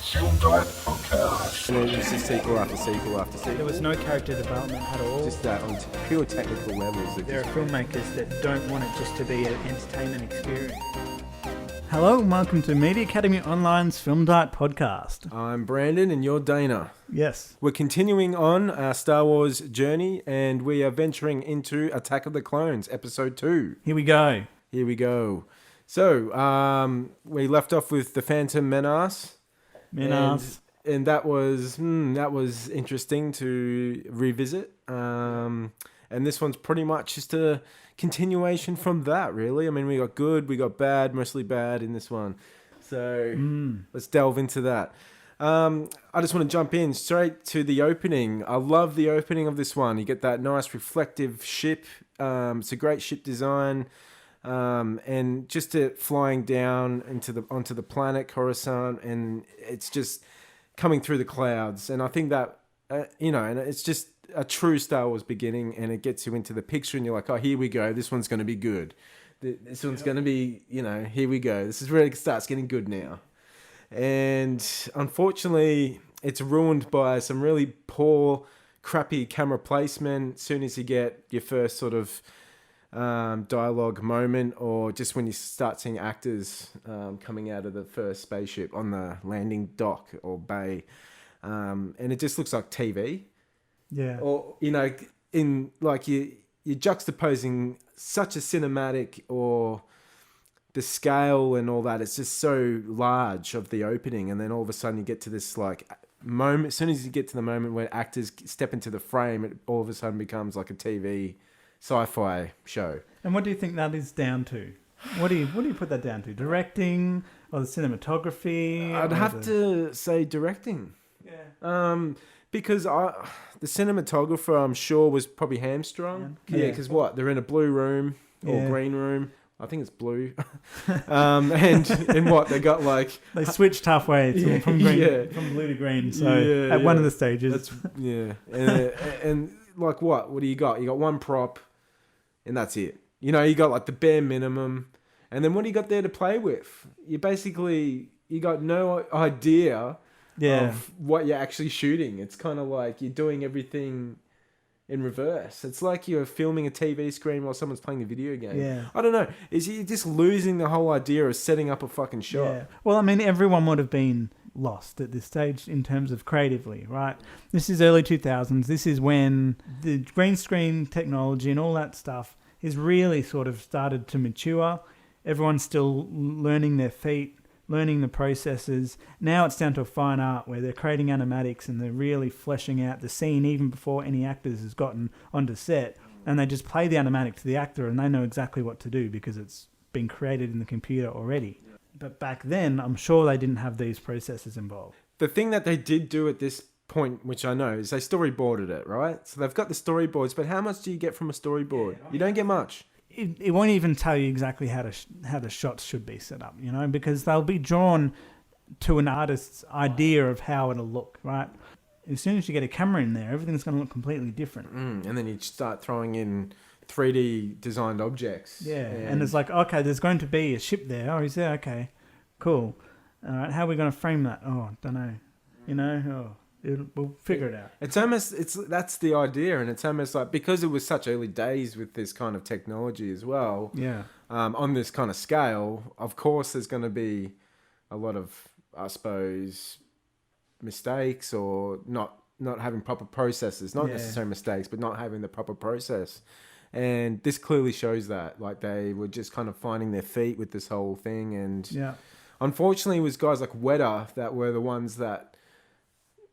Film Diet Podcast. And then it's just sequel after sequel after sequel. There was no character development at all. Just that on pure technical levels. There are filmmakers that don't want it just to be an entertainment experience. Hello and welcome to Media Academy Online's Film Diet Podcast. I'm Brandon and you're Dana. Yes. We're continuing on our Star Wars journey and we are venturing into Attack of the Clones, Episode 2. Here we go. Here we go. So, we left off with the Phantom Menace. And that was interesting to revisit. And this one's pretty much just a continuation from that, really. I mean, we got good, we got bad, mostly bad in this one. So let's delve into that. I just want to jump in straight to the opening. I love the opening of this one. You get that nice reflective ship. It's a great ship design. And just it flying down onto the planet Coruscant, and it's just coming through the clouds. And I think that, and it's just a true Star Wars beginning, and it gets you into the picture, and you're like, oh, here we go. This one's going to be good. This one's going to be, here we go. This is where it starts getting good now. And unfortunately, it's ruined by some really poor, crappy camera placement. As soon as you get your first sort of dialogue moment, or just when you start seeing actors coming out of the first spaceship on the landing dock or bay, and it just looks like TV. Yeah. Or in like you're juxtaposing such a cinematic, or the scale and all that. It's just so large of the opening, and then all of a sudden you get to this like moment. As soon as you get to the moment where actors step into the frame, it all of a sudden becomes like a TV sci-fi show. And what do you think that is down to? What do you put that down to? Directing or the cinematography? I'd have to say directing. Yeah. Because the cinematographer, I'm sure, was probably hamstrung. Yeah, because what? They're in a blue room or green room. I think it's blue. And what? They got like... They switched halfway from blue to green. So at one of the stages. And like what? What do you got? You got one prop and that's it. You got like the bare minimum. And then what do you got there to play with? You got no idea of what you're actually shooting. It's kind of like you're doing everything in reverse. It's like you're filming a TV screen while someone's playing a video game. Yeah. I don't know. Is you just losing the whole idea of setting up a fucking shot? Yeah. Well, I mean, everyone would have been lost at this stage in terms of creatively, right? This is early 2000s. This is when the green screen technology and all that stuff is really sort of started to mature. Everyone's still learning their feet, learning the processes. Now it's down to a fine art where they're creating animatics and they're really fleshing out the scene even before any actors has gotten onto set. And they just play the animatic to the actor and they know exactly what to do because it's been created in the computer already. But back then, I'm sure they didn't have these processes involved. The thing that they did do at this point, which I know, is they storyboarded it, right? So they've got the storyboards, but how much do you get from a storyboard? You don't get much. It won't even tell you exactly how the shots should be set up, because they'll be drawn to an artist's idea of how it'll look, right? As soon as you get a camera in there, everything's going to look completely different. And then you start throwing in 3D designed objects. Yeah, and it's like, okay, there's going to be a ship there. Oh, is there? Okay, cool. All right, how are we going to frame that? Oh, don't know. We'll figure it out. That's the idea, and it's almost like, because it was such early days with this kind of technology as well. Yeah. On this kind of scale, of course, there's going to be a lot of, I suppose, mistakes or not having proper processes. Not necessarily mistakes, but not having the proper process. And this clearly shows that, like, they were just kind of finding their feet with this whole thing. And unfortunately, it was guys like Weta that were the ones that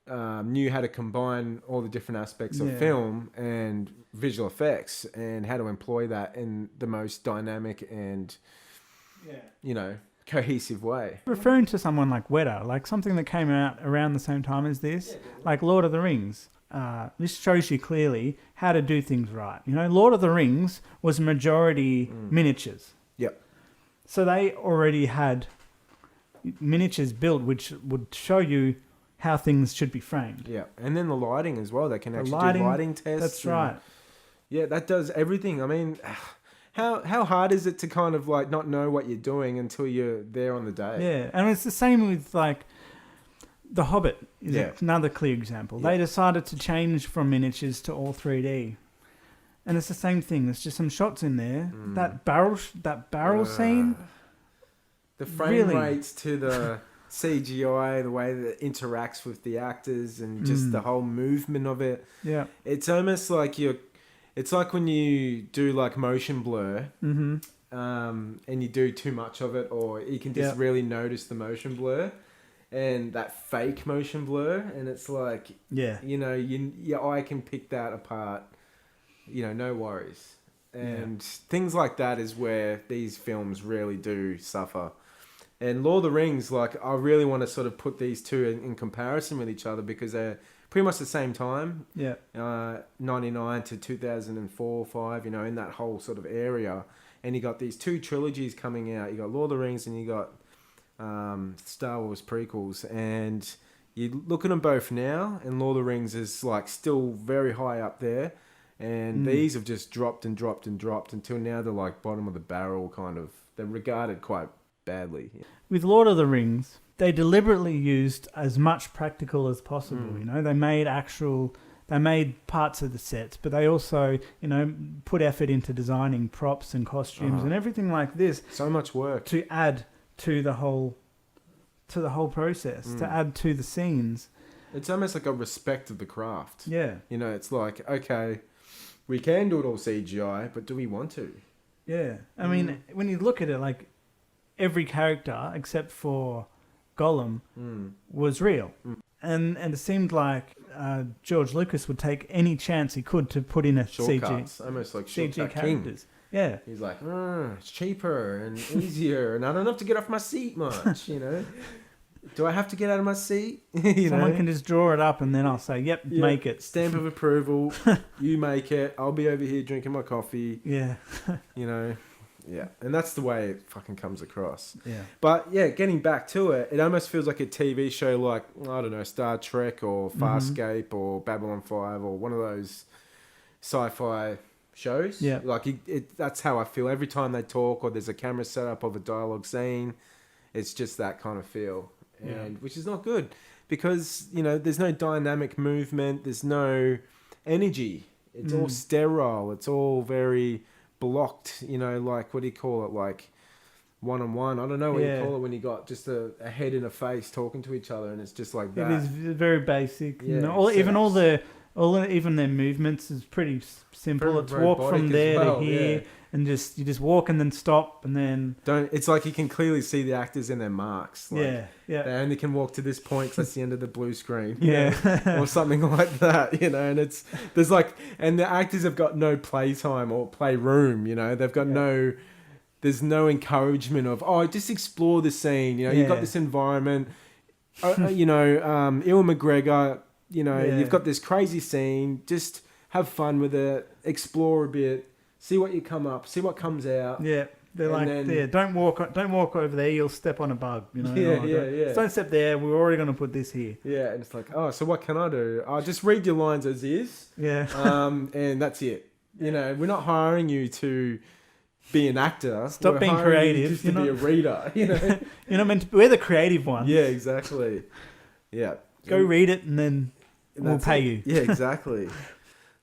knew how to combine all the different aspects of film and visual effects and how to employ that in the most dynamic and, cohesive way. Referring to someone like Weta, like something that came out around the same time as this, like Lord of the Rings. This shows you clearly how to do things right. Lord of the Rings was majority miniatures. Yep. So they already had miniatures built, which would show you how things should be framed. Yeah, and then the lighting as well. They can actually do lighting tests. That's right. Yeah, that does everything. I mean, how hard is it to kind of like not know what you're doing until you're there on the day? Yeah, and it's the same with like The Hobbit is another clear example. They decided to change from miniatures to all 3D. And it's the same thing. There's just some shots in there. That barrel scene. The frame rates to the CGI, the way that it interacts with the actors, and just the whole movement of it. Yeah, it's almost like it's like when you do like motion blur, and you do too much of it, or you can just really notice the motion blur and that fake motion blur, and it's like, you know, your eye can pick that apart. You know, no worries. And things like that is where these films really do suffer. And Lord of the Rings, like, I really want to sort of put these two in comparison with each other, because they're pretty much the same time. 99 to 2004, 5, you know, in that whole sort of area. And you got these two trilogies coming out. You got Lord of the Rings and you got Star Wars prequels. And you look at them both now, and Lord of the Rings is, like, still very high up there. And these have just dropped and dropped and dropped until now they're like bottom of the barrel kind of. They're regarded quite badly. With Lord of the Rings, they deliberately used as much practical as possible. You know, they made parts of the sets, but they also, you know, put effort into designing props and costumes and everything like this. So much work to add to the whole process, to add to the scenes. It's almost like a respect of the craft. Yeah. You know, it's like, okay, we can do it all CGI, but do we want to? Yeah. I mean, when you look at it, like, every character except for Gollum was real. And it seemed like George Lucas would take any chance he could to put in a shortcuts, almost like CG characters. King. Yeah. He's like, it's cheaper and easier, and I don't have to get off my seat much, you know. Do I have to get out of my seat? Someone can just draw it up and then I'll say, yep, make it. Stamp of approval. You make it. I'll be over here drinking my coffee. Yeah. You know. Yeah. And that's the way it fucking comes across. Yeah. But yeah, getting back to it, it almost feels like a TV show like, I don't know, Star Trek or Farscape or Babylon 5 or one of those sci-fi shows. Yeah. Like that's how I feel every time they talk, or there's a camera set up of a dialogue scene. It's just that kind of feel. And which is not good, because, you know, there's no dynamic movement, there's no energy. It's all sterile. It's all very blocked, you know, like, what do you call it? Like one-on-one. I don't know what you call it when you got just a head and a face talking to each other, and it's just like that. It is very basic. Yeah, you know, even their movements is pretty simple. It's walk from there to here, and you just walk and then stop and then It's like you can clearly see the actors in their marks. Like, they only can walk to this point because that's the end of the blue screen. Yeah, or something like that. You know, and and the actors have got no playtime or playroom. You know, they've got there's no encouragement of just explore the scene. You know, you've got this environment. You know, Ewan McGregor. You know, you've got this crazy scene. Just have fun with it. Explore a bit. See what see what comes out. Yeah, they're don't walk over there. You'll step on a bug. You know. Don't step there. We're already going to put this here. Yeah, and it's like, so what can I do? I'll just read your lines as is. Yeah. And that's it. You know, we're not hiring you to be an actor. Stop being creative. Just to be a reader. You know. You're not meant to. We're the creative ones. Yeah, exactly. Yeah. Go read it and then we'll pay you. Yeah, exactly.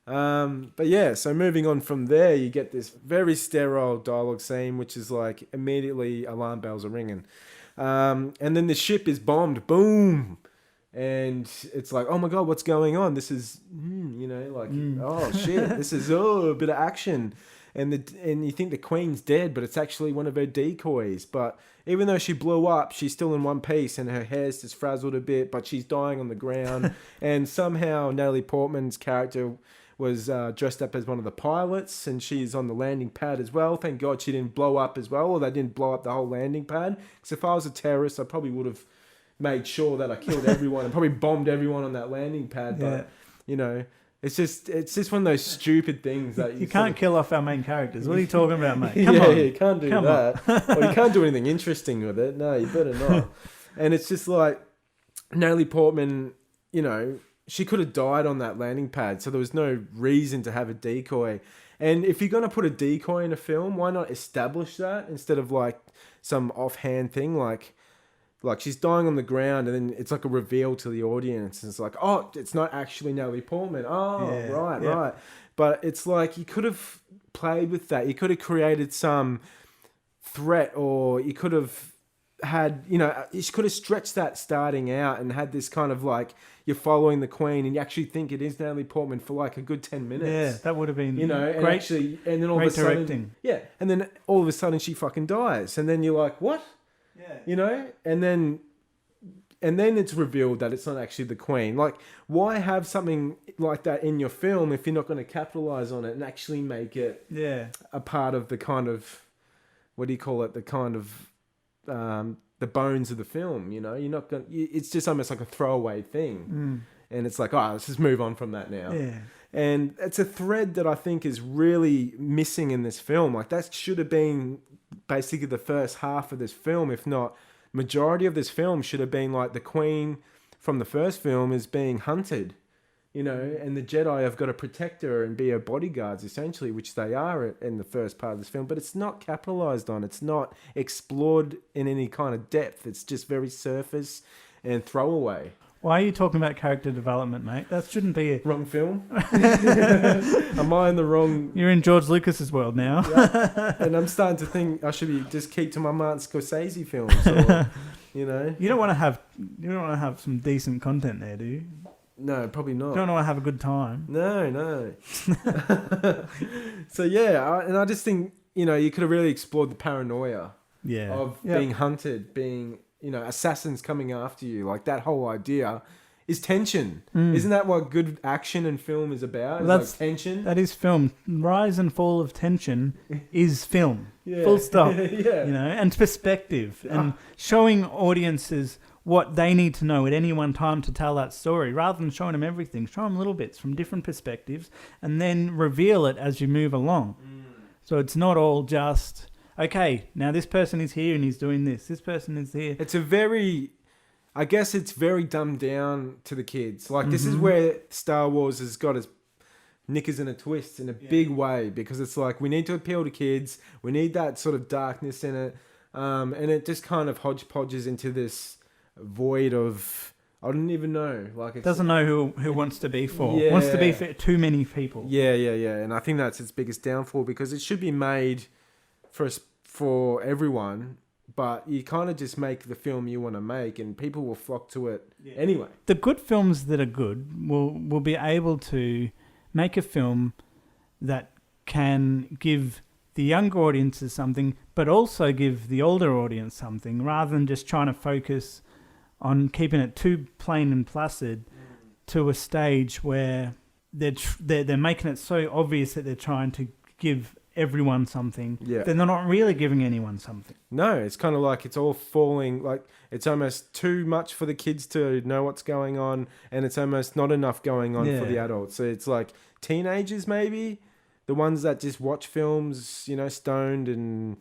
But yeah, so moving on from there, you get this very sterile dialogue scene, which is like immediately alarm bells are ringing. And then the ship is bombed. Boom. And it's like, oh my God, what's going on? This is, you know, like, oh shit, this is, a bit of action. And you think the Queen's dead, but it's actually one of her decoys. But even though she blew up, she's still in one piece, and her hair's just frazzled a bit, but she's dying on the ground. And somehow Natalie Portman's character was dressed up as one of the pilots, and she's on the landing pad as well. Thank God she didn't blow up as well, or they didn't blow up the whole landing pad. Because if I was a terrorist, I probably would have made sure that I killed everyone and probably bombed everyone on that landing pad. But, you know, it's just one of those stupid things that you can't kill off our main characters. What are you talking about, mate? Come on. You can't do that. Or you can't do anything interesting with it. No, you better not. And it's just like Natalie Portman, you know, she could have died on that landing pad, so there was no reason to have a decoy. And if you're going to put a decoy in a film, why not establish that instead of like some offhand thing like, like she's dying on the ground, and then it's like a reveal to the audience. And it's like, oh, it's not actually Natalie Portman. Oh, Yeah, right. But it's like you could have played with that. You could have created some threat, or you could have had, you could have stretched that starting out and had this kind of like you're following the Queen and you actually think it is Natalie Portman for like a good 10 minutes. Yeah, that would have been and great. Actually, and then all of a sudden, directing. Yeah, and then all of a sudden she fucking dies, and then you're like, what? Yeah. And then it's revealed that it's not actually the Queen. Like, why have something like that in your film if you're not going to capitalize on it and actually make it a part of the kind of, what do you call it? The kind of the bones of the film. You're not going. It's just almost like a throwaway thing, and it's like, oh, let's just move on from that now. Yeah. And it's a thread that I think is really missing in this film. Like, that should have been basically the first half of this film, if not majority of this film should have been like the Queen from the first film is being hunted, and the Jedi have got to protect her and be her bodyguards, essentially, which they are in the first part of this film. But it's not capitalized on. It's not explored in any kind of depth. It's just very surface and throwaway. Why are you talking about character development, mate? That shouldn't be a... Wrong film? Am I in the wrong... You're in George Lucas's world now. Yeah. And I'm starting to think I should be just keep to my Martin Scorsese films, or, You don't want to have some decent content there, do you? No, probably not. You don't want to have a good time. No. So yeah, I just think, you could have really explored the paranoia of being hunted, being... assassins coming after you. Like, that whole idea is tension. Isn't that what good action and film is about? It's like tension. That is film. Rise and fall of tension is film. Yeah. Full stop. Yeah. And perspective and showing audiences what they need to know at any one time to tell that story, rather than showing them everything. Show them little bits from different perspectives and then reveal it as you move along. So it's not all just... okay, now this person is here and he's doing this. This person is here. It's very dumbed down to the kids. Like, this is where Star Wars has got its knickers in a twist in a big way, because it's like, we need to appeal to kids. We need that sort of darkness in it. And it just kind of hodgepodges into this void of, I don't even know. Like, it doesn't know who wants to be for. Yeah. Wants to be for too many people. Yeah. And I think that's its biggest downfall, because it should be made for everyone, but you kind of just make the film you want to make, and people will flock to it anyway. The good films that are good will be able to make a film that can give the younger audiences something, but also give the older audience something, rather than just trying to focus on keeping it too plain and placid to a stage where they're making it so obvious that they're trying to give everyone something. Yeah. Then they're not really giving anyone something. No, it's kind of like it's all falling, like it's almost too much for the kids to know what's going on, and it's almost not enough going on for the adults. So it's like teenagers, maybe, the ones that just watch films, stoned and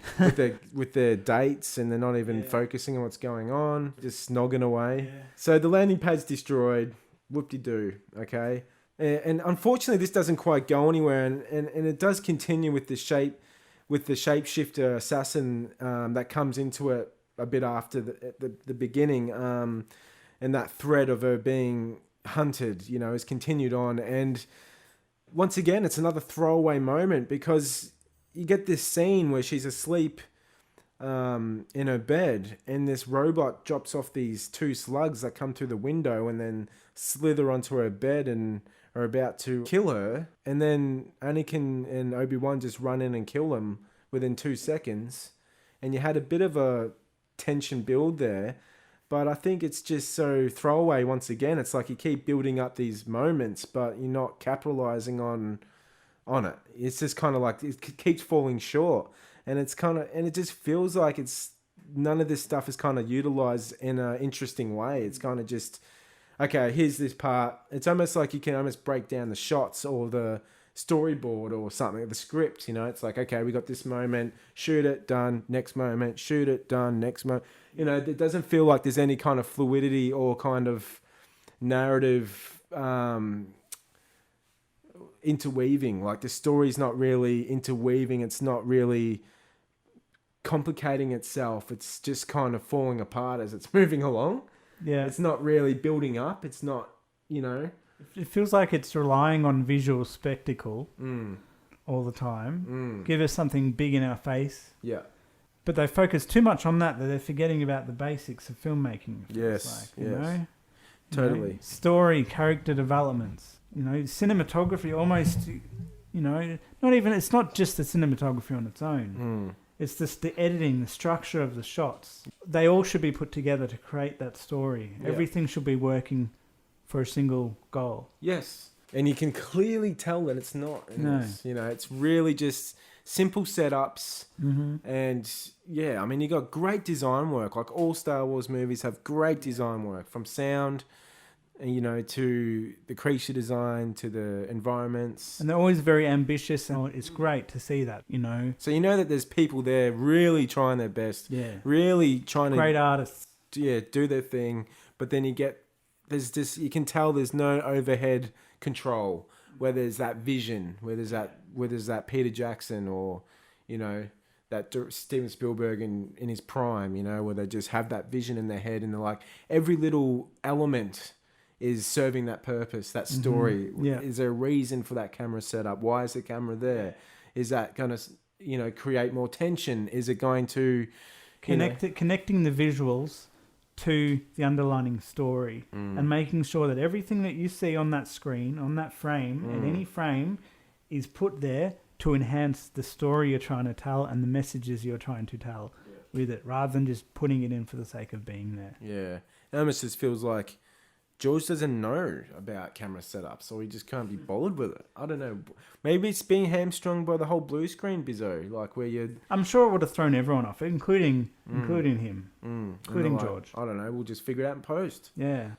with their dates, and they're not even focusing on what's going on, just snogging away. Yeah. So the landing pad's destroyed. Whoop-de-doo. Okay. And unfortunately, this doesn't quite go anywhere, and it does continue with the shapeshifter assassin that comes into it a bit after the beginning, and that thread of her being hunted, is continued on. And once again, it's another throwaway moment, because you get this scene where she's asleep in her bed, and this robot drops off these two slugs that come through the window and then slither onto her bed and are about to kill her, and then Anakin and Obi-Wan just run in and kill them within 2 seconds, and you had a bit of a tension build there, but I think it's just so throwaway once again. It's like you keep building up these moments, but you're not capitalizing on it. It's just kind of like it keeps falling short, and it just feels like it's none of this stuff is kind of utilized in an interesting way. It's kind of just, okay, here's this part. It's almost like you can almost break down the shots or the storyboard or something, the script, It's like, okay, we got this moment, shoot it, done, next moment, shoot it, done, next moment. It doesn't feel like there's any kind of fluidity or kind of narrative interweaving. Like, the story's not really interweaving. It's not really complicating itself. It's just kind of falling apart as it's moving along. Yeah. It's not really building up. It's not, you know. It feels like it's relying on visual spectacle all the time. Give us something big in our face. Yeah. But they focus too much on that they're forgetting about the basics of filmmaking. Yes. You know? Totally. You know, story, character developments. You know, cinematography almost, you know, it's not just the cinematography on its own. It's just the editing, the structure of the shots. They all should be put together to create that story. Yeah. Everything should be working for a single goal. Yes. And you can clearly tell that it's not. No. You know, it's really just simple setups. And yeah, I mean, you got great design work. Like all Star Wars movies have great design work, from sound, you know, to the creature design, to the environments. And they're always very ambitious, and it's great to see that, you know. So you know that there's people there really trying their best. Yeah. Really trying to... Great artists. Yeah, do their thing. But then you get... There's just... You can tell there's no overhead control, where there's that vision, where there's that Peter Jackson, or, you know, that Steven Spielberg in his prime, you know, where they just have that vision in their head, and they're like, every little element is serving that purpose, that story. Yeah. Is there a reason for that camera setup? Why is the camera there? Is that going to, you know, create more tension? Is it going to connecting the visuals to the underlying story, and making sure that everything that you see on that screen, on that frame, in any frame, is put there to enhance the story you're trying to tell and the messages you're trying to tell with it, rather than just putting it in for the sake of being there. Yeah. It almost just feels like George doesn't know about camera setups, or he just can't be bothered with it. I don't know. Maybe it's being hamstrung by the whole blue screen bizzo, like where you... I'm sure it would have thrown everyone off, including him, including George. I don't know. We'll just figure it out in post. Yeah.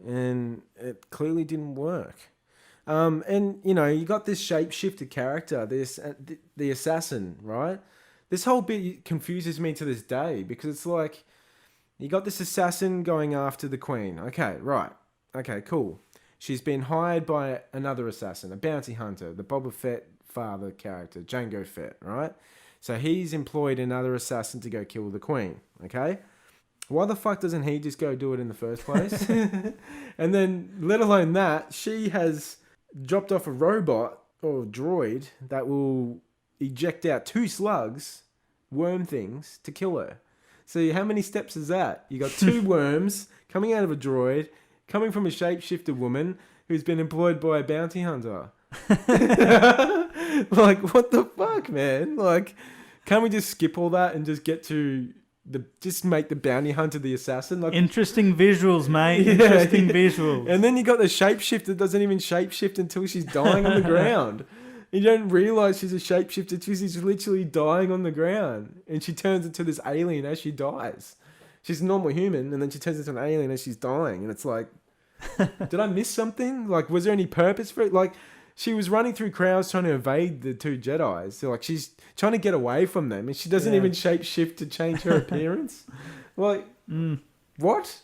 And it clearly didn't work. And, you know, you got this shape-shifted character, the assassin, right? This whole bit confuses me to this day, because it's like... You got this assassin going after the queen. Okay, right. Okay, cool. She's been hired by another assassin, a bounty hunter, the Boba Fett father character, Jango Fett, right? So he's employed another assassin to go kill the queen, okay? Why the fuck doesn't he just go do it in the first place? And then, let alone that, she has dropped off a robot or droid that will eject out 2 slugs, worm things, to kill her. So how many steps is that? You got 2 worms coming out of a droid, coming from a shapeshifter woman who's been employed by a bounty hunter. Like, what the fuck, man? Like, can't we just skip all that and just get to just make the bounty hunter the assassin? Like, interesting visuals, mate. Yeah, interesting visuals. And then you got the shapeshifter that doesn't even shapeshift until she's dying on the ground. You don't realise she's a shapeshifter until she's literally dying on the ground. And she turns into this alien as she dies. She's a normal human, and then she turns into an alien as she's dying. And it's like, did I miss something? Like, was there any purpose for it? Like, she was running through crowds trying to evade the 2 Jedis. So, like, she's trying to get away from them. And she doesn't even shapeshift to change her appearance. Like, what?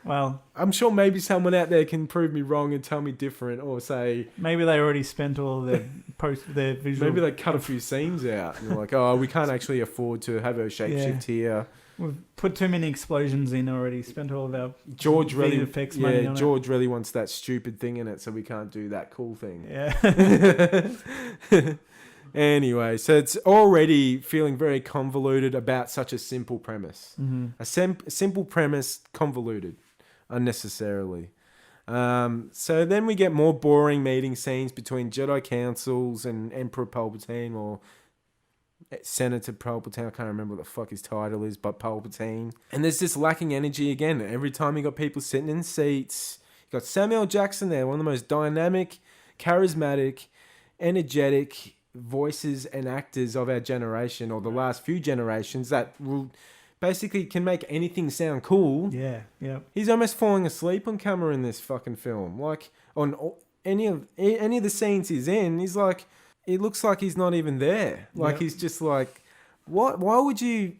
Well, I'm sure maybe someone out there can prove me wrong and tell me different, or say... Maybe they already spent all their their visual... Maybe they cut a few scenes out. And they're like, oh, we can't actually afford to have her shapeshift here. We've put too many explosions in already, spent all of our George really, effects money on George really wants that stupid thing in it, so we can't do that cool thing. Yeah. Anyway, so it's already feeling very convoluted about such a simple premise. A simple premise, convoluted unnecessarily. So then we get more boring meeting scenes between Jedi councils and Emperor Palpatine, or Senator Palpatine. I can't remember what the fuck his title is, but Palpatine. And there's this lacking energy again. Every time you got people sitting in seats. You got Samuel Jackson there, one of the most dynamic, charismatic, energetic voices and actors of our generation, or the last few generations, that will basically can make anything sound cool. Yeah. He's almost falling asleep on camera in this fucking film. Like, on any of the scenes he's in, he's like, it looks like he's not even there. Like, he's just like, what? Why would you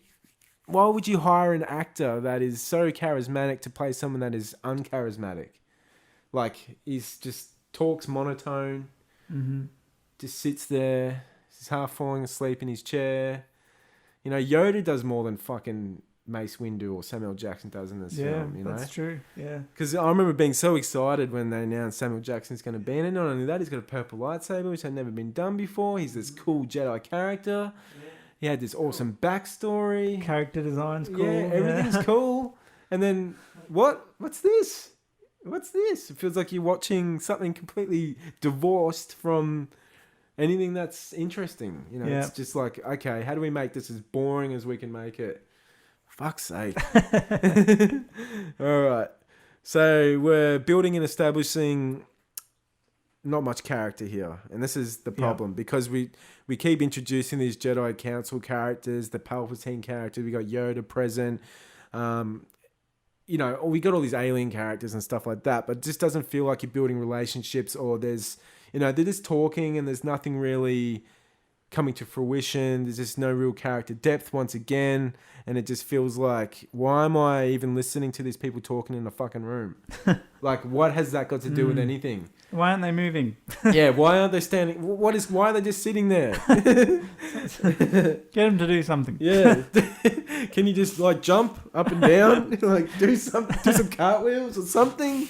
hire an actor that is so charismatic to play someone that is uncharismatic? Like, he's just talks monotone, just sits there, he's half falling asleep in his chair. You know, Yoda does more than fucking Mace Windu or Samuel Jackson does in this film, you know? That's true. Yeah. Because I remember being so excited when they announced Samuel Jackson's going to be in it. Not only that, he's got a purple lightsaber, which had never been done before. He's this cool Jedi character. He had this awesome backstory. Character design's cool. Yeah, everything's cool. And then, what's this? What's this? It feels like you're watching something completely divorced from anything that's interesting. You know, it's just like, okay, how do we make this as boring as we can make it? Fuck's sake. All right. So we're building and establishing not much character here. And this is the problem because we keep introducing these Jedi Council characters, the Palpatine character. We got Yoda present. You know, we got all these alien characters and stuff like that, but it just doesn't feel like you're building relationships or there's, you know, they're just talking and there's nothing really coming to fruition. There's just no real character depth once again. And it just feels like, why am I even listening to these people talking in a fucking room? Like, what has that got to do with anything? Why aren't they moving? Yeah, why aren't they standing? Why are they just sitting there? Get them to do something. Yeah. Can you just like jump up and down? Like do some cartwheels or something?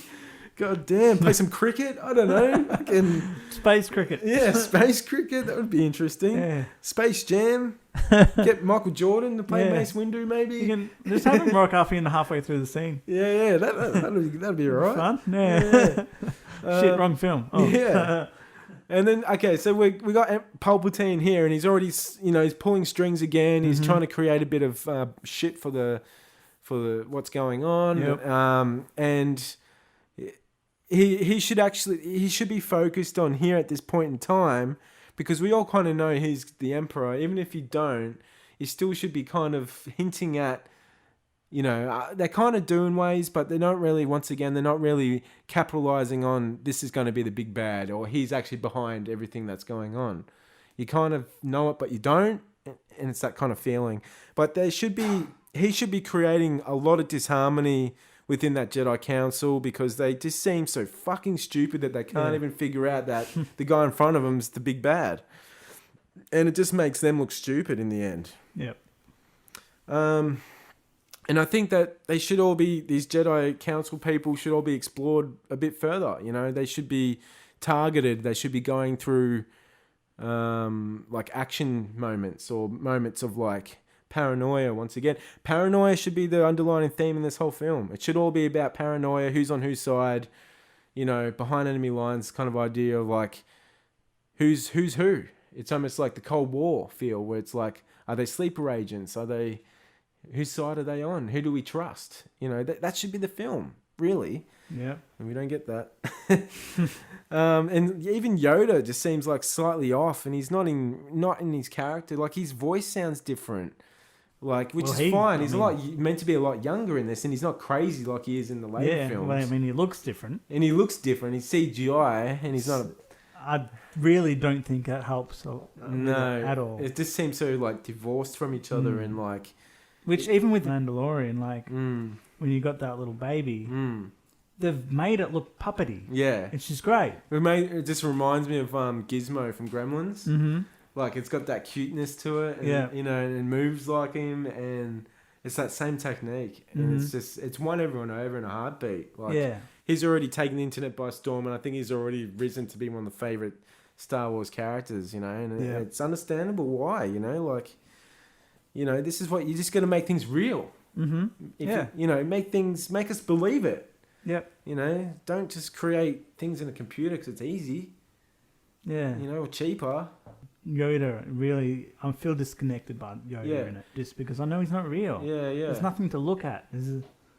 God damn, play some cricket? I don't know. Fucking space cricket. Yeah, space cricket. That would be interesting. Yeah. Space Jam. Get Michael Jordan to play Mace Windu, maybe. You can just have him rock off in halfway through the scene. Yeah. That'd be alright. Fun. Yeah. Shit, wrong film. Oh. Yeah. And then so we got Palpatine here, and he's already he's pulling strings again. He's trying to create a bit of shit for the what's going on. Yep. And he should be focused on here at this point in time, because we all kind of know he's the Emperor. Even if you don't, he still should be kind of hinting at, they're kind of doing ways, but they're not really, once again, they're not really capitalizing on this is going to be the big bad, or he's actually behind everything that's going on. You kind of know it, but you don't. And it's that kind of feeling. But he should be creating a lot of disharmony within that Jedi Council, because they just seem so fucking stupid that they can't even figure out that the guy in front of them is the big bad. And it just makes them look stupid in the end. Yep. And I think that they should all be, these Jedi Council people should all be explored a bit further. They should be targeted. They should be going through like action moments, or moments of like paranoia. Once again, paranoia should be the underlying theme in this whole film. It should all be about paranoia, who's on whose side, behind enemy lines kind of idea of like who's who. It's almost like the Cold War feel, where it's like, are they sleeper agents? Are they, whose side are they on? Who do we trust? That should be the film, really. Yeah. And we don't get that. And even Yoda just seems like slightly off, and he's not in his character. Like, his voice sounds different. Like, which is fine. He's meant to be a lot younger in this, and he's not crazy like he is in the later films. Well, I mean, he looks different. And he looks different. He's CGI, and he's not. I really don't think that helps. No, at all. It just seems so like divorced from each other, and like. Which even with Mandalorian, like when you got that little baby, they've made it look puppety. Yeah, it's just great. It just reminds me of Gizmo from Gremlins. Mm-hmm. Like, it's got that cuteness to it, and, and it moves like him, and it's that same technique, and it's won everyone over in a heartbeat. Like, he's already taken the internet by storm, and I think he's already risen to be one of the favorite Star Wars characters. And it's understandable why. This is what you just got to make things real. Mm-hmm. Make us believe it. Yep. Don't just create things in a computer because it's easy. Yeah. Or cheaper. Yoda, really, I feel disconnected by Yoda in it, just because I know he's not real. Yeah. There's nothing to look at.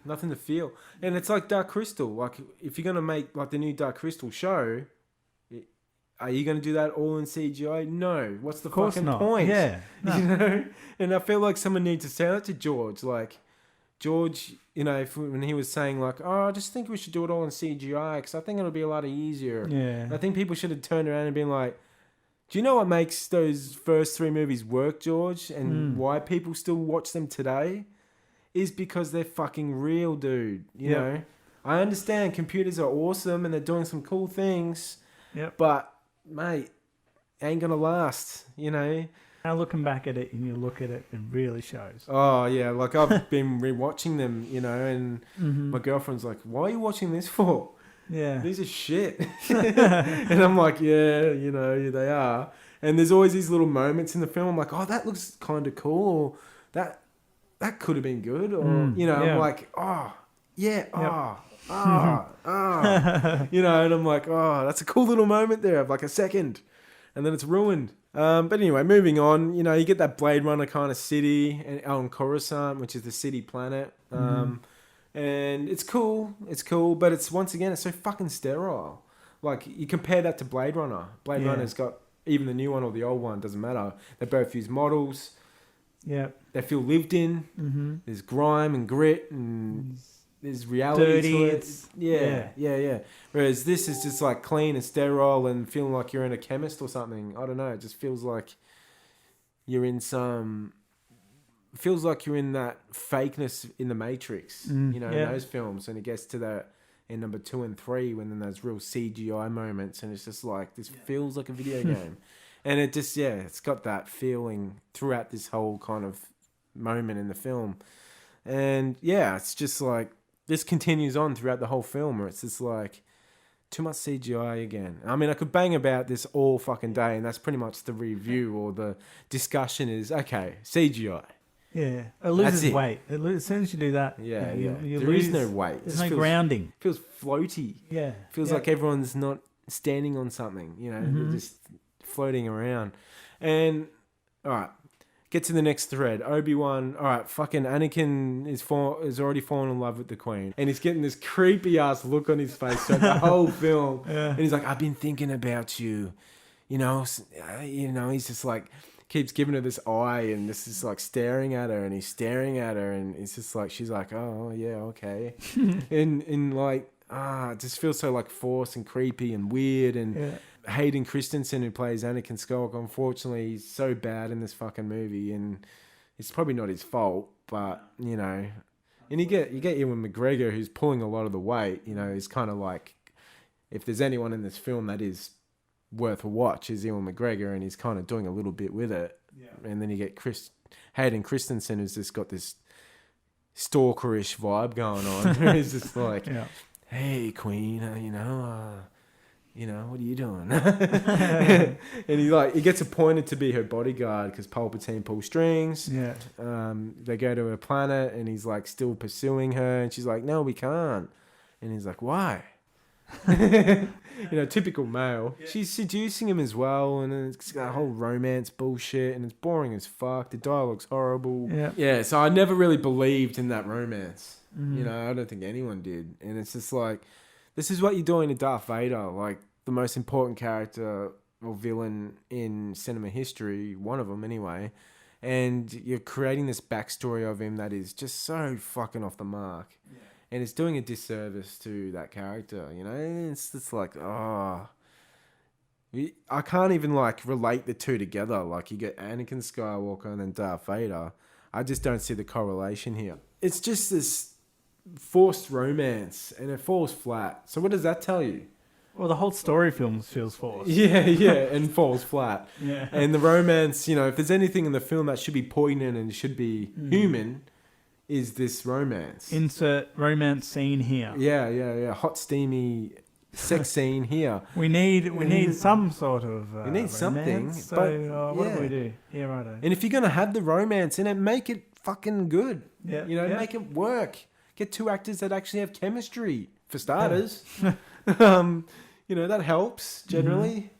Nothing to feel. And it's like Dark Crystal. Like, if you're going to make like the new Dark Crystal show, are you going to do that all in CGI? No. What's the fucking point? Yeah. No. And I feel like someone needs to say that to George. Like, George, when he was saying like, oh, I just think we should do it all in CGI because I think it'll be a lot easier. Yeah. I think people should have turned around and been like, do you know what makes those first 3 movies work, George? And why people still watch them today? Is because they're fucking real, dude. You know? I understand computers are awesome and they're doing some cool things. Yep. But, mate, ain't gonna last, Now looking back at it and you look at it, it really shows. Oh yeah, like I've been rewatching them, and my girlfriend's like, "Why are you watching this for? Yeah. These are shit." And I'm like, "Yeah, they are." And there's always these little moments in the film. I'm like, "Oh, that looks kind of cool. That could have been good." Or I'm like, "Oh, yeah, and I'm like, "Oh, that's a cool little moment there of like a second, and then it's ruined." But anyway, moving on. You get that Blade Runner kind of city on Coruscant, which is the city planet. And it's cool. It's cool, but it's once again, it's so fucking sterile. Like you compare that to Blade Runner. Blade Runner's got even the new one or the old one, doesn't matter. They both use models. Yeah. They feel lived in. Mm-hmm. There's grime and grit and there's reality dirty, to it. Yeah. Whereas this is just like clean and sterile and feeling like you're in a chemist or something. I don't know. It just feels like you're in feels like you're in that fakeness in the Matrix, in those films. And it gets to that in number 2 and 3 when then there's real CGI moments and it's just like, this feels like a video game. And it just, it's got that feeling throughout this whole kind of moment in the film. And it's just like, this continues on throughout the whole film where it's just like, too much CGI again. I mean, I could bang about this all fucking day and that's pretty much the review or the discussion is, okay, CGI. Yeah, it loses weight. As soon as you do that, you there lose, is no weight. There's no grounding. Feels floaty. Yeah, feels like everyone's not standing on something. They're just floating around. And all right, get to the next thread. Obi-Wan. All right, fucking Anakin is already fallen in love with the Queen, and he's getting this creepy ass look on his face throughout the whole film. And he's like, "I've been thinking about you." He's just like. Keeps giving her this eye and this is like staring at her and he's staring at her and it's just like she's like, oh yeah, okay. and like it just feels so like forced and creepy and weird and Hayden Christensen who plays Anakin Skywalker, unfortunately he's so bad in this fucking movie and it's probably not his fault, but and you get Ewan McGregor who's pulling a lot of the weight. He's kind of like, if there's anyone in this film that is worth a watch is Ewan McGregor and he's kind of doing a little bit with it. And then you get Hayden Christensen who's just got this stalkerish vibe going on. He's just like, hey Queen, what are you doing? And he gets appointed to be her bodyguard because Palpatine pulls strings. They go to a planet and he's like still pursuing her and she's like, no, we can't. And he's like, why? Typical male. She's seducing him as well, and it's got a whole romance bullshit, and it's boring as fuck. The dialogue's horrible. So I never really believed in that romance. I don't think anyone did. And it's just like, this is what you're doing to Darth Vader, like the most important character or villain in cinema history, one of them anyway. And you're creating this backstory of him that is just so fucking off the mark. And it's doing a disservice to that character, It's just like, I can't even like relate the two together. Like you get Anakin Skywalker and then Darth Vader. I just don't see the correlation here. It's just this forced romance and it falls flat. So what does that tell you? Well, the whole story film feels forced. And falls flat. And the romance, if there's anything in the film that should be poignant and should be human, is this romance. Insert romance scene here. Yeah. Hot, steamy sex scene here. We need some sort of we need something. So what do we do? Yeah, righto. And if you're going to have the romance in it, make it fucking good. Make it work. Get two actors that actually have chemistry, for starters. That helps, generally.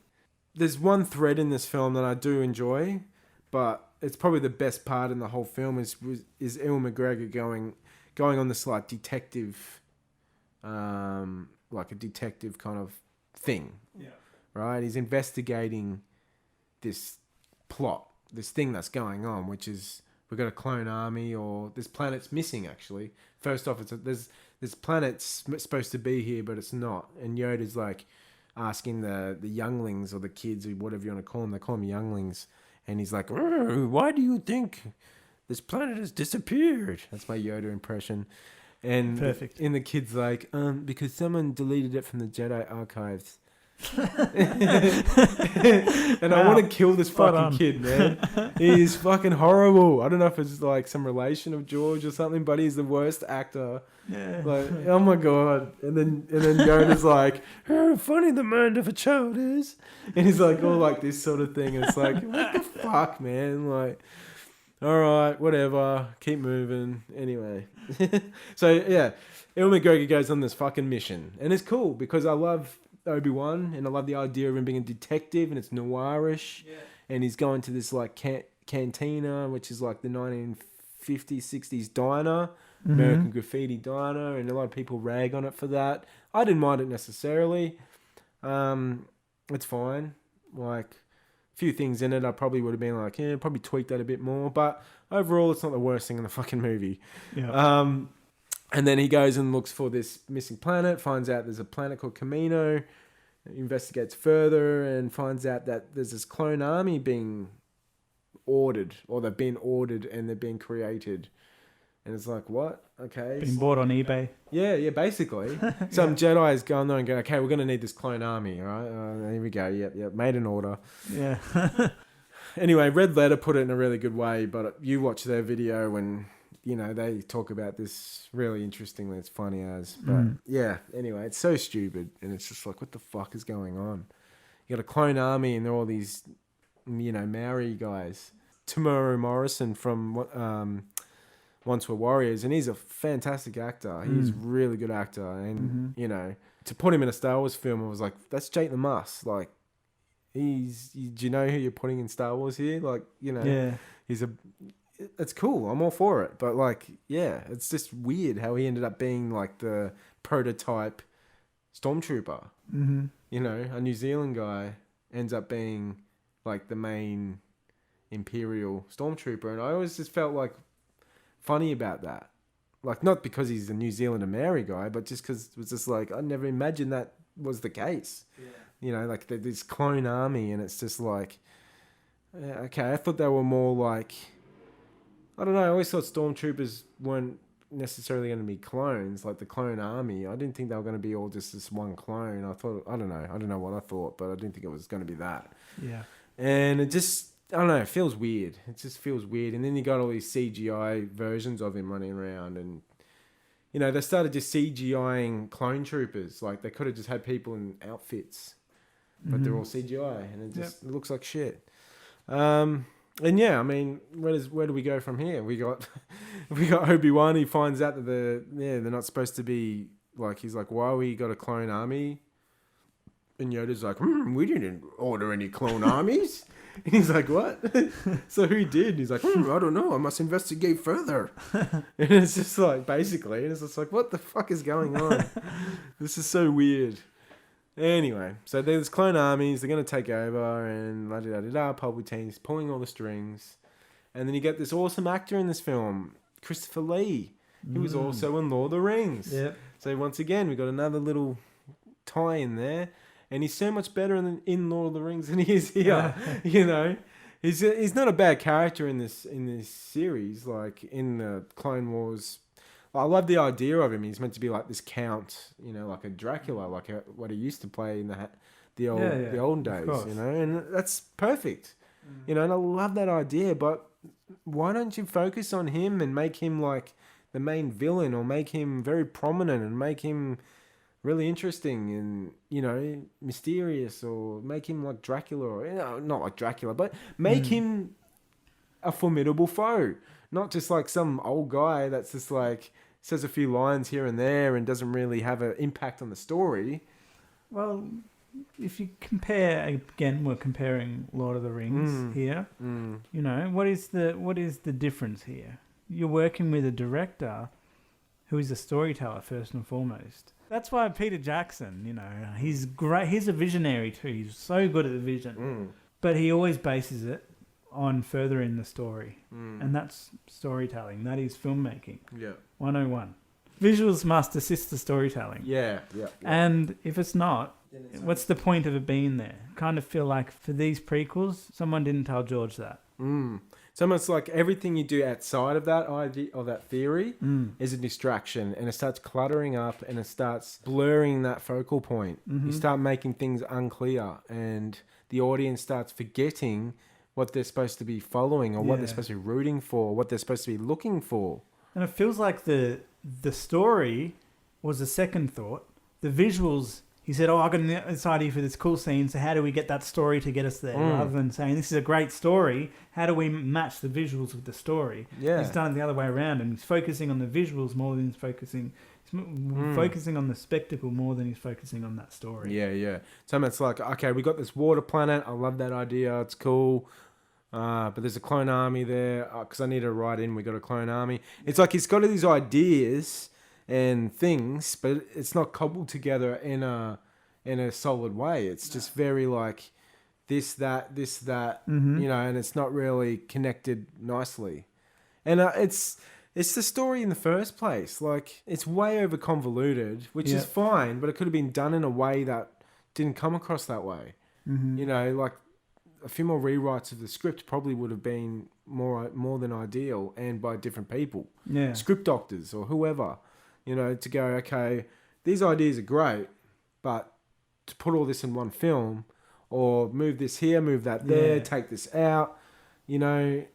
There's one thread in this film that I do enjoy, but it's probably the best part in the whole film is Ewan McGregor going on this like detective, like a detective kind of thing. Right? He's investigating this plot, this thing that's going on, which is we've got a clone army or this planet's missing actually. First off, this planet's supposed to be here, but it's not. And Yoda's like asking the younglings or the kids or whatever you want to call them. They call them younglings. And he's like, why do you think this planet has disappeared? That's my Yoda impression. And perfect. And the kid's like, because someone deleted it from the Jedi archives. And I want to kill this fucking kid, man. He's fucking horrible. I don't know if it's like some relation of George or something, but he's the worst actor. Yeah. Like, oh my god. And then Yoda's like, how funny the mind of a child is. And he's like, all like this sort of thing. And it's like, what the fuck, man? Like, all right, whatever. Keep moving. Anyway. So, yeah. Ewan McGregor goes on this fucking mission. And it's cool because I love Obi-Wan and I love the idea of him being a detective and it's noirish. Yeah. And he's going to this like cantina, which is like the 1950s, 60s diner. American Graffiti diner, and a lot of people rag on it for that. I didn't mind it necessarily. It's fine. Like, a few things in it I probably would have been like, yeah, probably tweak that a bit more. But overall, it's not the worst thing in the fucking movie. Yeah. And then he goes and looks for this missing planet, finds out there's a planet called Camino, investigates further, and finds out that there's this clone army being ordered, or they've been ordered and they're being created. And it's like, what? Okay. Being bought on eBay. Yeah, basically. Some Jedi's going there and going, okay, we're going to need this clone army, all right? Here we go. Yep. Made an order. Yeah. Anyway, Red Letter put it in a really good way, but you watch their video and, you know, they talk about this really interestingly. It's funny as. But, yeah, anyway, it's so stupid. And it's just like, what the fuck is going on? You got a clone army and they're all these, you know, Maori guys. Temuera Morrison from... Once Were Warriors, and he's a fantastic actor. He's a really good actor, and you know, to put him in a Star Wars film, I was like, that's Jake the Muss. Like, do you know who you're putting in Star Wars here? Like, you know, it's cool. I'm all for it, but like, yeah, it's just weird how he ended up being like the prototype stormtrooper. You know, a New Zealand guy ends up being like the main Imperial stormtrooper, and I always just felt like funny about that. Like, not because he's a New Zealand and Maori guy, but just because it was just like, I never imagined that was the case. Yeah. You know, like this clone army, and it's just like, okay, I thought they were more like, I don't know, I always thought stormtroopers weren't necessarily going to be clones, like the clone army. I didn't think they were going to be all just this one clone. I thought, I don't know what I thought, but I didn't think it was going to be that. Yeah. And it just, I don't know, it feels weird. It just feels weird. And then you got all these CGI versions of him running around, and, you know, they started just CGIing clone troopers. Like, they could have just had people in outfits, but they're all CGI, and it looks like shit. And yeah, I mean, where do we go from here? We got Obi-Wan. He finds out that they're not supposed to be, like, he's like, why we got a clone army? And Yoda's like, we didn't order any clone armies. And he's like, what? So who did? He's like, I don't know. I must investigate further. And it's just like, basically, and it's just like, what the fuck is going on? This is so weird. Anyway, so there's clone armies. They're going to take over, and la-di-da-di-da, Palpatine's pulling all the strings. And then you get this awesome actor in this film, Christopher Lee. He was also in Lord of the Rings. Yep. So once again, we got another little tie in there. And he's so much better in Lord of the Rings than he is here. You know, he's not a bad character in this series. Like in the Clone Wars, I love the idea of him. He's meant to be like this count, you know, like a Dracula, like what he used to play in the olden days. You know, and that's perfect. You know, and I love that idea. But why don't you focus on him and make him like the main villain, or make him very prominent and make him really interesting and, you know, mysterious, or make him like Dracula, or, you know, not like Dracula, but make him a formidable foe, not just like some old guy that's just like says a few lines here and there and doesn't really have an impact on the story. Well, if you compare, again, we're comparing Lord of the Rings here. You know, what is the difference here? You're working with a director who is a storyteller first and foremost. That's why Peter Jackson, you know, he's great. He's a visionary too. He's so good at the vision. But he always bases it on furthering the story. And that's storytelling. That is filmmaking. Yeah. 101. Visuals must assist the storytelling. Yeah. And if it's not, what's the point of it being there? Kind of feel like for these prequels, someone didn't tell George that. So It's almost like everything you do outside of that idea or that theory is a distraction, and it starts cluttering up and it starts blurring that focal point. You start making things unclear, and the audience starts forgetting what they're supposed to be following or what they're supposed to be rooting for, what they're supposed to be looking for. And it feels like the story was a second thought. The visuals, he said, I got this idea for this cool scene, so how do we get that story to get us there? Rather than saying, this is a great story, how do we match the visuals with the story? Yeah. He's done it the other way around, and he's focusing on the visuals more than he's focusing on the spectacle more than he's focusing on that story. Yeah. So it's like, okay, we got this water planet. I love that idea. It's cool. But there's a clone army there because I need to write in. We got a clone army. It's like he's got these ideas and things, but it's not cobbled together in a solid way. It's just very like this, that, and it's not really connected nicely. And it's the story in the first place. Like, it's way over convoluted, which is fine, but it could have been done in a way that didn't come across that way. Like a few more rewrites of the script probably would have been more than ideal, and by different people. Yeah. Script doctors or whoever, to go, okay, these ideas are great, but to put all this in one film or move this here, move that there, take this out, And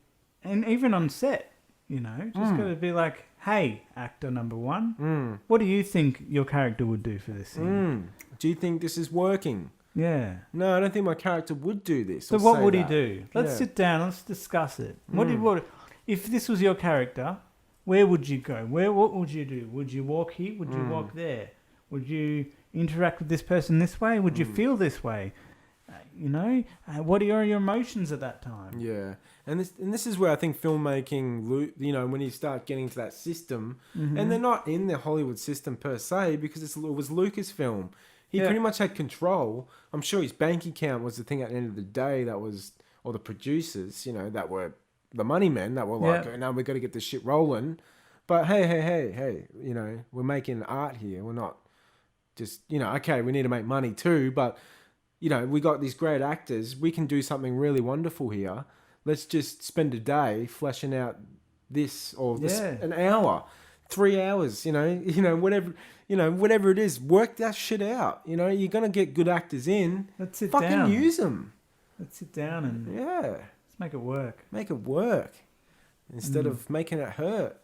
even on set, just got to be like, hey, actor number one, what do you think your character would do for this scene? Do you think this is working? Yeah. No, I don't think my character would do this. So what would he do? Let's sit down. Let's discuss it. What if this was your character? Where would you go? What would you do? Would you walk here? Would you walk there? Would you interact with this person this way? Would you feel this way? What are your emotions at that time? Yeah, and this is where I think filmmaking, when you start getting to that system, and they're not in the Hollywood system per se because it was Lucasfilm. He pretty much had control. I'm sure his bank account was the thing at the end of the day that was, or the producers, that were the money men that were like, oh, no, we've got to get this shit rolling. But hey, we're making art here. We're not just, okay, we need to make money too, but, we got these great actors. We can do something really wonderful here. Let's just spend a day fleshing out this or this, an hour, 3 hours, whatever it is, work that shit out. You're going to get good actors in. Let's sit fucking down. Use them. Let's sit down and let's make it work. Make it work instead of making it hurt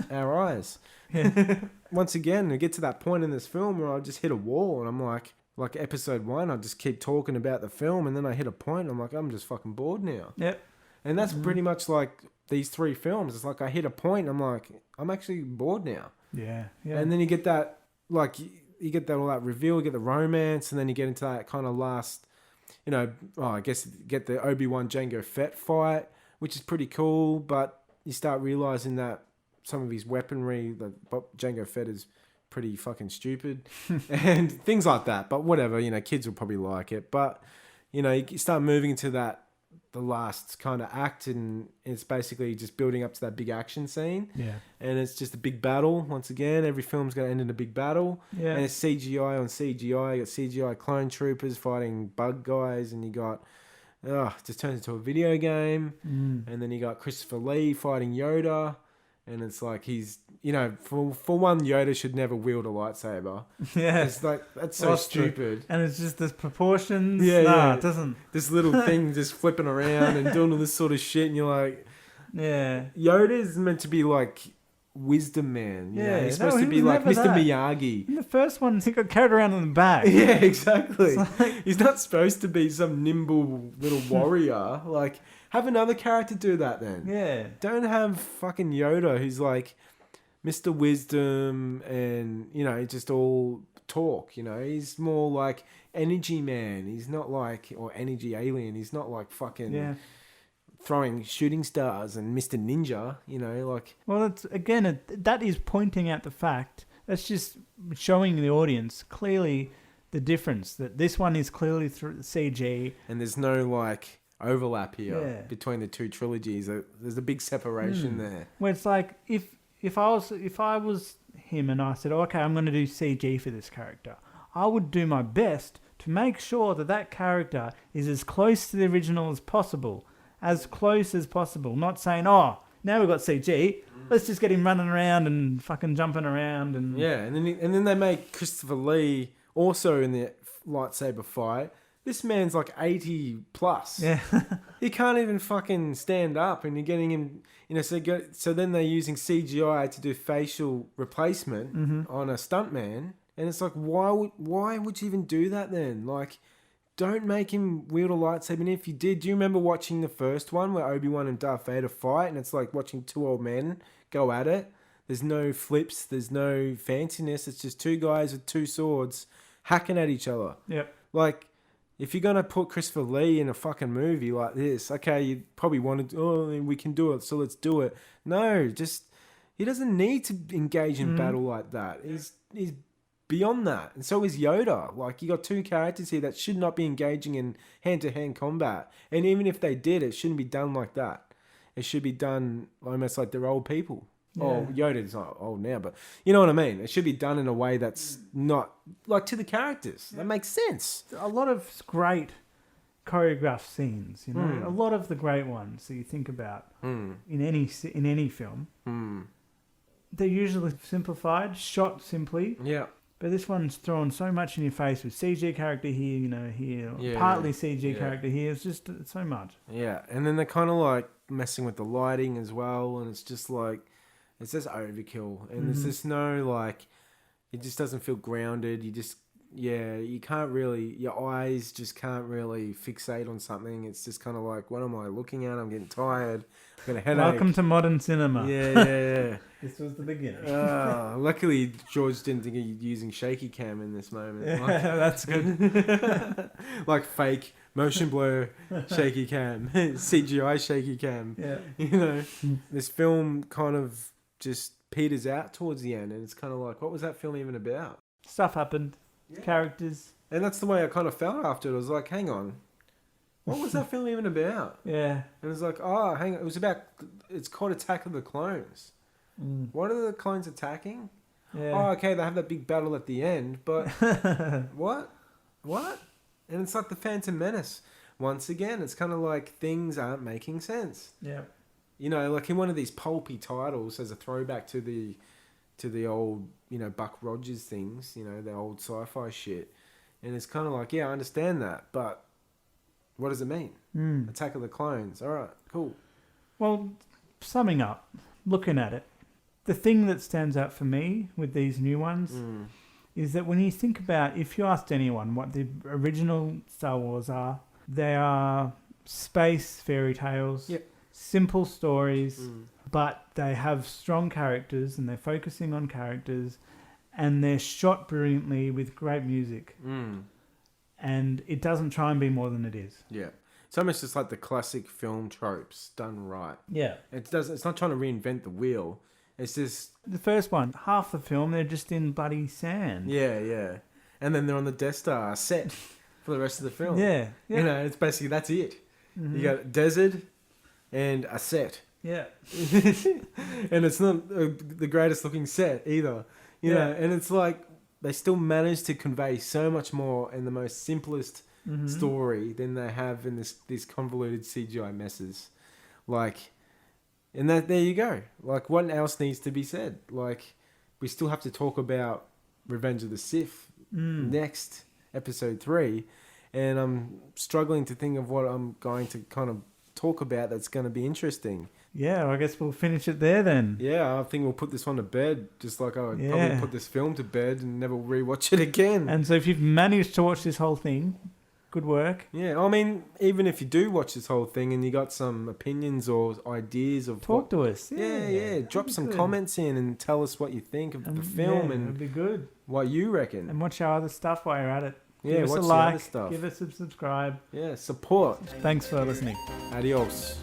our eyes. Once again, I get to that point in this film where I just hit a wall and I'm like episode 1, I just keep talking about the film and then I hit a point and I'm like, I'm just fucking bored now. Yep. And that's pretty much like these 3 films. It's like I hit a point and I'm like, I'm actually bored now. Yeah. And then you get that, like, you get that all that reveal, you get the romance, and then you get into that kind of last, I guess you get the Obi-Wan Jango Fett fight, which is pretty cool, but you start realizing that some of his weaponry, Jango Fett is pretty fucking stupid and things like that. But whatever, kids will probably like it. But, you start moving into the last kind of act, and it's basically just building up to that big action scene. Yeah. And it's just a big battle. Once again, every film's going to end in a big battle. Yeah. And it's CGI on CGI. You got CGI clone troopers fighting bug guys, and you got, it just turns into a video game. And then you got Christopher Lee fighting Yoda. And it's like he's, for one, Yoda should never wield a lightsaber. Yeah. It's like, that's so stupid. And it's just this proportions. Yeah. It doesn't. This little thing just flipping around and doing all this sort of shit. And you're like, Yoda is meant to be like wisdom man. He's supposed to be like Mr. Miyagi. In the first one, he got carried around in the back. Yeah, exactly. He's not supposed to be some nimble little warrior. Like, have another character do that then. Yeah. Don't have fucking Yoda who's like Mr. Wisdom and, just all talk, He's more like energy man. He's not like, or energy alien. He's not like fucking throwing shooting stars and Mr. Ninja, like. Well, it's, again, that is pointing out the fact. That's just showing the audience clearly the difference. That this one is clearly through CG. And there's no like overlap here between the 2 trilogies. There's a big separation there. Where it's like if I was him and I said, okay, I'm going to do CG for this character, I would do my best to make sure that character is as close to the original as possible. as close as possible. Not saying, oh, now we've got CG. Let's just get him running around and fucking jumping around. And Yeah, and then they make Christopher Lee also in the lightsaber fight. This man's like 80 plus. Yeah. He can't even fucking stand up, and you're getting him, so then they're using CGI to do facial replacement on a stuntman, and it's like, why would you even do that then? Like, don't make him wield a lightsaber. And if you did, do you remember watching the first one where Obi-Wan and Darth Vader fight, and it's like watching two old men go at it? There's no flips, there's no fanciness, it's just two guys with two swords hacking at each other. Yep. Like, if you're going to put Christopher Lee in a fucking movie like this, okay, you probably wanted, we can do it, so let's do it. No, he doesn't need to engage in battle like that. He's beyond that. And so is Yoda. Like, you got two characters here that should not be engaging in hand-to-hand combat. And even if they did, it shouldn't be done like that. It should be done almost like they're old people. Yeah. Oh, Yoda's not old now, but you know what I mean? It should be done in a way that's not, like, to the characters. That makes sense. A lot of great choreographed scenes, you know, a lot of the great ones that you think about in any film, they're usually simplified, shot simply. Yeah. But this one's thrown so much in your face with CG character here, partly CG character here. It's just so much. Yeah, and then they're kind of like messing with the lighting as well, and it's just like, it's just overkill, and there's just no, like, it just doesn't feel grounded. You can't really, your eyes just can't really fixate on something. It's just kind of like, what am I looking at? I'm getting tired. I've got a headache. Welcome to modern cinema. Yeah. This was the beginning. Luckily, George didn't think of using shaky cam in this moment. Yeah, that's good. Like fake motion blur shaky cam, CGI shaky cam. Yeah. You know, this film kind of just peters out towards the end, and it's kind of like, what was that film even about? Stuff happened. Characters. And that's the way I kind of felt after it. I was like, hang on, what was that film even about? Yeah. And it was like, oh, hang on, it's called Attack of the Clones. What are the clones attacking? Yeah. Oh, okay, they have that big battle at the end, but what? And it's like the Phantom Menace. Once again, it's kind of like things aren't making sense. Yeah. You know, like in one of these pulpy titles as a throwback to the old, Buck Rogers things, the old sci-fi shit. And it's kind of like, yeah, I understand that, but what does it mean? Attack of the Clones. All right, cool. Well, summing up, looking at it, the thing that stands out for me with these new ones is that when you think about, if you asked anyone what the original Star Wars are, they are space fairy tales. Yep. Simple stories, but they have strong characters and they're focusing on characters and they're shot brilliantly with great music. And it doesn't try and be more than it is. Yeah. It's almost just like the classic film tropes done right. Yeah. It's not trying to reinvent the wheel. It's just... The first one, half the film, they're just in bloody sand. Yeah. And then they're on the Death Star set for the rest of the film. Yeah. It's basically, that's it. You got desert and a set. Yeah. And it's not the greatest looking set either. You know, and it's like they still manage to convey so much more in the most simplest story than they have in these convoluted CGI messes. Like, and there you go. Like, what else needs to be said? Like, we still have to talk about Revenge of the Sith next, episode 3, and I'm struggling to think of what I'm going to kind of talk about that's going to be interesting. Yeah, I guess we'll finish it there then. Yeah, I think we'll put this one to bed, just like I would probably put this film to bed and never rewatch it again. And so if you've managed to watch this whole thing, good work. Yeah, I mean, even if you do watch this whole thing and you got some opinions or ideas of Talk to us. Yeah. Drop some comments in and tell us what you think of the film and it'd be good. What you reckon. And watch our other stuff while you're at it. Yeah, give us watch a the like, other stuff. give us a subscribe. Yeah, support. Thanks for listening. Adios.